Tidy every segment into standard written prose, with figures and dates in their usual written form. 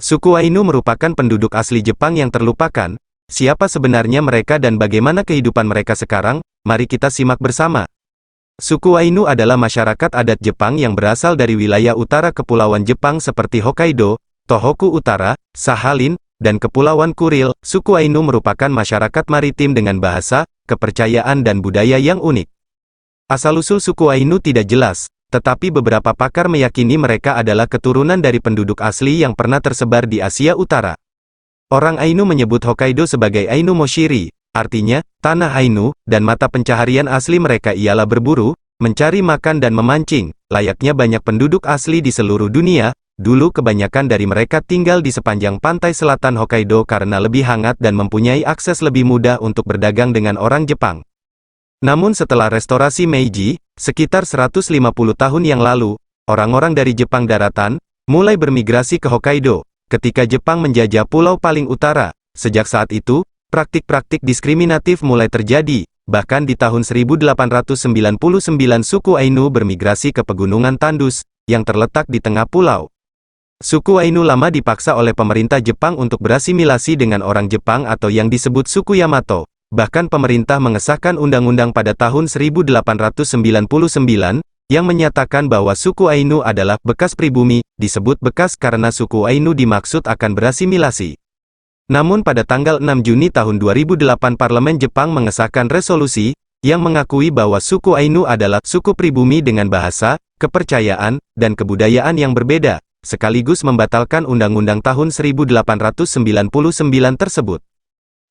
Suku Ainu merupakan penduduk asli Jepang yang terlupakan. Siapa sebenarnya mereka dan bagaimana kehidupan mereka sekarang? Mari kita simak bersama. Suku Ainu adalah masyarakat adat Jepang yang berasal dari wilayah utara Kepulauan Jepang seperti Hokkaido, Tohoku Utara, Sakhalin, dan Kepulauan Kuril. Suku Ainu merupakan masyarakat maritim dengan bahasa, kepercayaan dan budaya yang unik. Asal-usul suku Ainu tidak jelas, tetapi beberapa pakar meyakini mereka adalah keturunan dari penduduk asli yang pernah tersebar di Asia Utara. Orang Ainu menyebut Hokkaido sebagai Ainu Moshiri, artinya, tanah Ainu, dan mata pencaharian asli mereka ialah berburu, mencari makan dan memancing. Layaknya banyak penduduk asli di seluruh dunia, dulu kebanyakan dari mereka tinggal di sepanjang pantai selatan Hokkaido karena lebih hangat dan mempunyai akses lebih mudah untuk berdagang dengan orang Jepang. Namun setelah restorasi Meiji, sekitar 150 tahun yang lalu, orang-orang dari Jepang daratan, mulai bermigrasi ke Hokkaido, ketika Jepang menjajah pulau paling utara. Sejak saat itu, praktik-praktik diskriminatif mulai terjadi, bahkan di tahun 1899 suku Ainu bermigrasi ke Pegunungan Tandus, yang terletak di tengah pulau. Suku Ainu lama dipaksa oleh pemerintah Jepang untuk berasimilasi dengan orang Jepang atau yang disebut suku Yamato. Bahkan pemerintah mengesahkan undang-undang pada tahun 1899, yang menyatakan bahwa suku Ainu adalah bekas pribumi, disebut bekas karena suku Ainu dimaksud akan berasimilasi. Namun pada tanggal 6 Juni tahun 2008 Parlemen Jepang mengesahkan resolusi, yang mengakui bahwa suku Ainu adalah suku pribumi dengan bahasa, kepercayaan, dan kebudayaan yang berbeda, sekaligus membatalkan Undang-Undang tahun 1899 tersebut.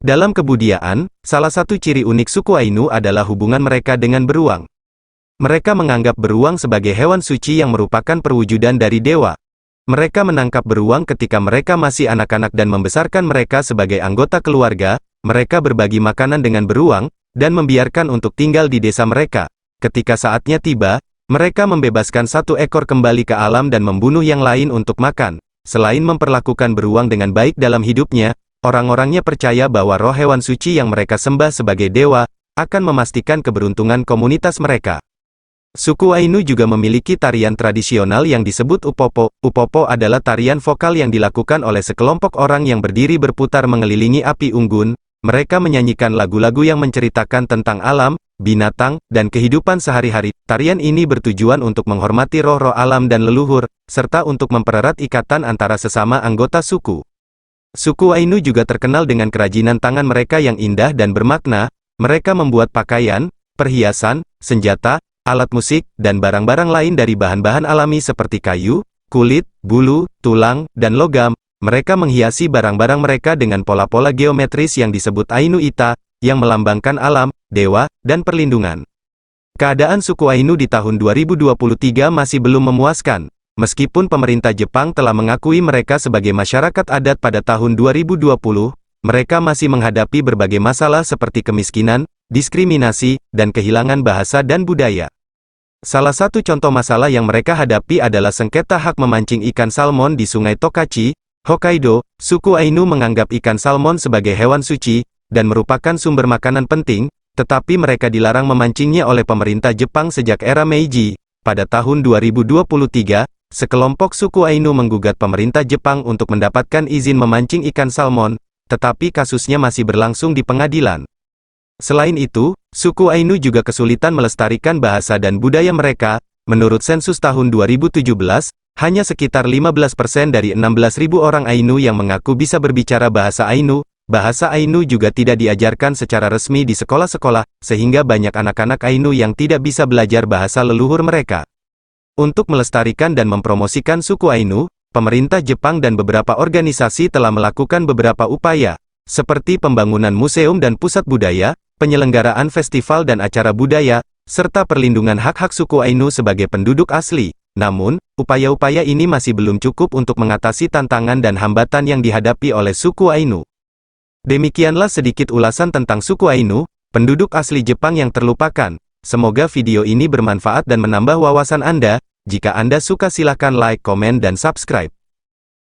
Dalam kebudayaan, salah satu ciri unik suku Ainu adalah hubungan mereka dengan beruang. Mereka menganggap beruang sebagai hewan suci yang merupakan perwujudan dari dewa. Mereka menangkap beruang ketika mereka masih anak-anak dan membesarkan mereka sebagai anggota keluarga. Mereka berbagi makanan dengan beruang, dan membiarkan untuk tinggal di desa mereka. Ketika saatnya tiba, mereka membebaskan satu ekor kembali ke alam dan membunuh yang lain untuk makan. Selain memperlakukan beruang dengan baik dalam hidupnya, orang-orangnya percaya bahwa roh hewan suci yang mereka sembah sebagai dewa, akan memastikan keberuntungan komunitas mereka. Suku Ainu juga memiliki tarian tradisional yang disebut upopo. Upopo adalah tarian vokal yang dilakukan oleh sekelompok orang yang berdiri berputar mengelilingi api unggun. Mereka menyanyikan lagu-lagu yang menceritakan tentang alam, binatang, dan kehidupan sehari-hari. Tarian ini bertujuan untuk menghormati roh-roh alam dan leluhur, serta untuk mempererat ikatan antara sesama anggota suku. Suku Ainu juga terkenal dengan kerajinan tangan mereka yang indah dan bermakna. Mereka membuat pakaian, perhiasan, senjata, alat musik, dan barang-barang lain dari bahan-bahan alami seperti kayu, kulit, bulu, tulang, dan logam. Mereka menghiasi barang-barang mereka dengan pola-pola geometris yang disebut Ainu Ita, yang melambangkan alam, dewa, dan perlindungan. Keadaan suku Ainu di tahun 2023 masih belum memuaskan. Meskipun pemerintah Jepang telah mengakui mereka sebagai masyarakat adat pada tahun 2020, mereka masih menghadapi berbagai masalah seperti kemiskinan, diskriminasi, dan kehilangan bahasa dan budaya. Salah satu contoh masalah yang mereka hadapi adalah sengketa hak memancing ikan salmon di Sungai Tokachi, Hokkaido. Suku Ainu menganggap ikan salmon sebagai hewan suci, dan merupakan sumber makanan penting, tetapi mereka dilarang memancingnya oleh pemerintah Jepang sejak era Meiji. Pada tahun 2023, sekelompok suku Ainu menggugat pemerintah Jepang untuk mendapatkan izin memancing ikan salmon, tetapi kasusnya masih berlangsung di pengadilan. Selain itu, suku Ainu juga kesulitan melestarikan bahasa dan budaya mereka. Menurut sensus tahun 2017, hanya sekitar 15% dari 16.000 orang Ainu yang mengaku bisa berbicara bahasa Ainu. Bahasa Ainu juga tidak diajarkan secara resmi di sekolah-sekolah, sehingga banyak anak-anak Ainu yang tidak bisa belajar bahasa leluhur mereka. Untuk melestarikan dan mempromosikan suku Ainu, pemerintah Jepang dan beberapa organisasi telah melakukan beberapa upaya, seperti pembangunan museum dan pusat budaya, penyelenggaraan festival dan acara budaya, serta perlindungan hak-hak suku Ainu sebagai penduduk asli. Namun, upaya-upaya ini masih belum cukup untuk mengatasi tantangan dan hambatan yang dihadapi oleh suku Ainu. Demikianlah sedikit ulasan tentang suku Ainu, penduduk asli Jepang yang terlupakan. Semoga video ini bermanfaat dan menambah wawasan Anda. Jika Anda suka silakan like, komen, dan subscribe.